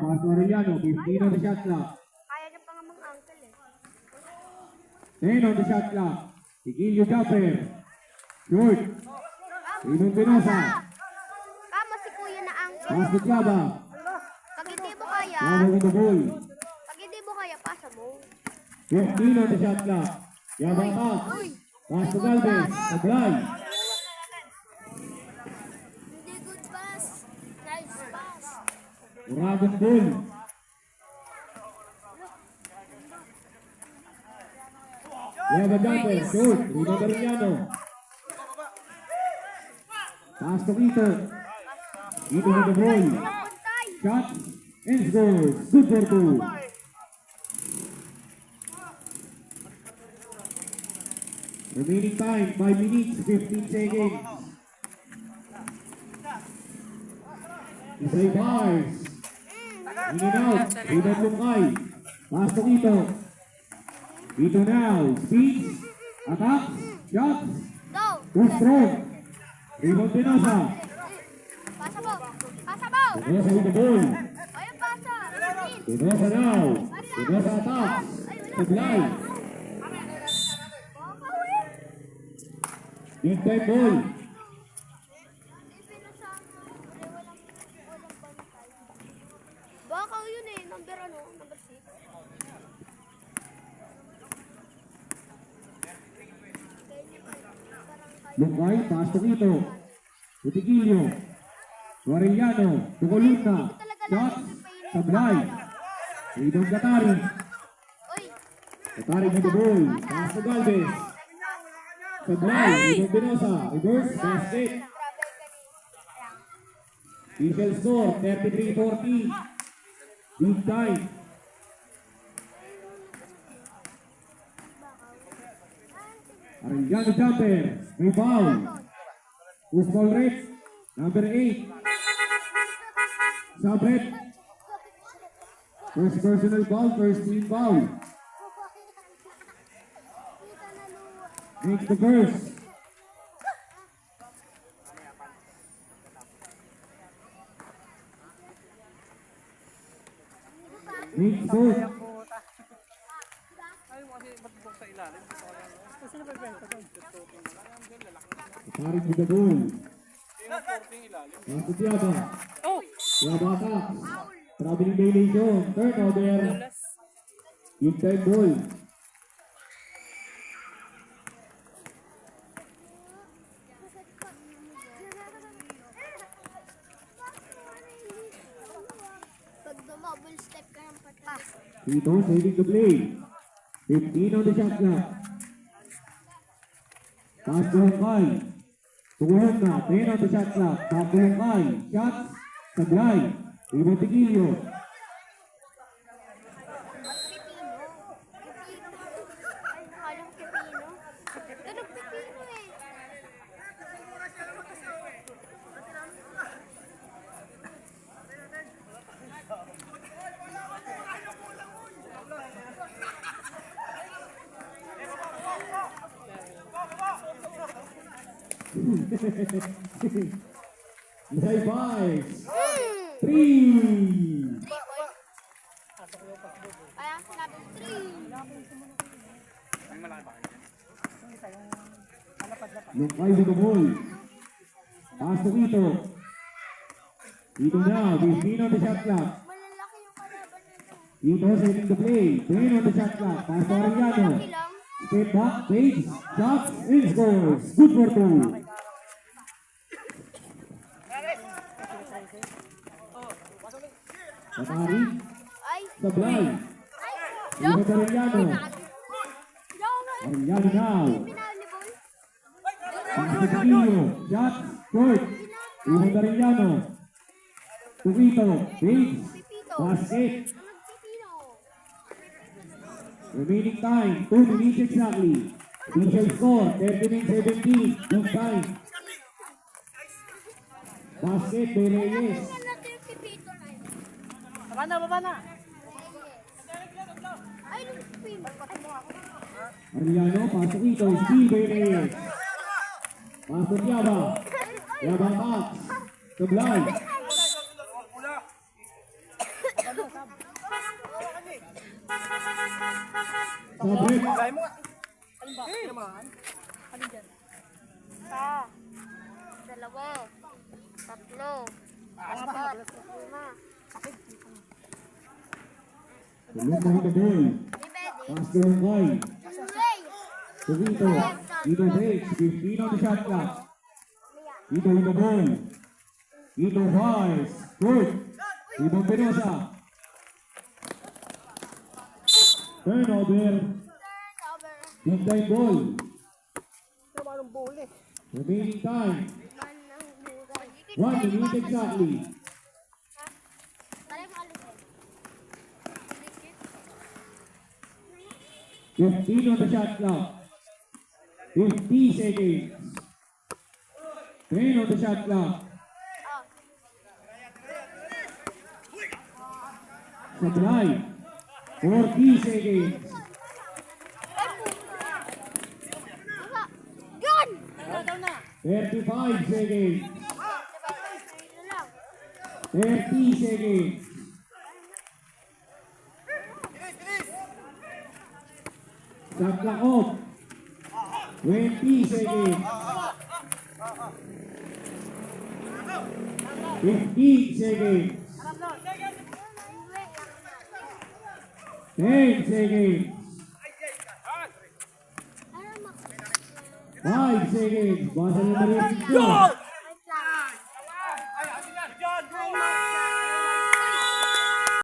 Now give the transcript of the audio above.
Pass to Arellano. 15 on the shot clock. Kaya niya pa nga mga uncle eh. 10 on the shot clock. Tigilio jumper. Short. Inong Pinosa. Kama si kuya na uncle. Pass to Tiaba. Pag hindi mo kaya, Tiaba with the ball. pag hindi mo kaya, pasa mo. 15 on the shot clock. Tiaba pass. Pass to Galvez. Sablay. Hindi good pass. Nice pass. Uragon ball. Tiaba jumper. Short. Inong Arellano. Pass to Ito. Ito with the ball. Pantay. Shot and scores. Good for two. Remaining time 5 minutes 15 seconds. Isay bars. In and out. Rebound Lungkay. Pass to Ito. Ito now. Speeds. Attack. Shots. Go. Too strong. Rebound Pinosa. Pasa mo. Pasa mo. Pinosa with the ball. Ayun, pasa. Pinosa now. Pinosa attack. Sablay. Big time ball. Baka yun eh. Number ano? Number 6. Lungkay, pass to Ito. Utigilio. Arellano. Tukoluna. Shot. Sablay. Rebound Gatari. Uy. Gatari with the ball. Pass to Galvez. Sablay. Rebound Pinosa. Reverse. Basket. Official score 33-40. Big time. Arellano jumper. May foul. Who's ball rep? Number 8. Sabret. First personal foul. First team foul. Makes the first. Makes both. Tarik with the ball. Pass to Tiaba. Tiaba attack. Traveling violation. Turnover. Big time ball. Pag dumouble step ka ng patas. Tito saving the play. 15 on the shot clock. Pass to Hongkay. Tukulong na. 10 on the shot clock. Back to Hongkay. Shots. Sablay. Rebound Tigilio. Pipino. Ay, nakalang pipino. Ganun pipino eh. High fives. 3. Kaya ang sinabi 3. Lungkay with the ball. Pass to Ito. Ito now. 15 on the shot clock. Malalaki yung kalaban nito. Ito saving the play. 10 on the shot clock. Pass to Arellano. Malaki lang. Step back. Page. Shots. And scores. Good for two. Gatari. Ay. Sablay. Ay. Rebound Arellano. Arellano now. Pinali ball. Pass to Tigilio. Shot. Short. Rebound Arellano. To Ito. Page. Pipito. Basket. Anong pipino? Remaining time, 2 minutes exactly. Official score, 39-17. Long time. Basket, De Reyes. Tingnan natin yung pipito na yun. Baba na. Ay, nung pipino. Arellano, pasok ito. Steve De Reyes. Pasok Tiaba. Tiaba Max. Sablay. Sa break. Alin ba? Tinamaan? Alin dyan? Isa. Dalawa. Tatlo. Apat. Lima. Tulong na ito ball. Di pwede. Pass to Hungay. Ray. To Vito. Vito breaks. 15 on the shot clock. Vito in the ball. Vito fires. Good. Ibang Penosa. Turnover. Turnover. Big time ball. Tinamaan ng bowl eh. Remaining time. Manang buray. 1 minute exactly. Tayo mo alisin. 15 on the shot clock. 50 seconds. 10 on the shot clock. Oh. Supply. 40 seconds. Baba. Yun! Down na. 35 seconds. Ito lang. 30 seconds. Shot clock off. 20 seconds. 15 seconds. 10 seconds. Ano mak- 5 seconds. Basa na rin.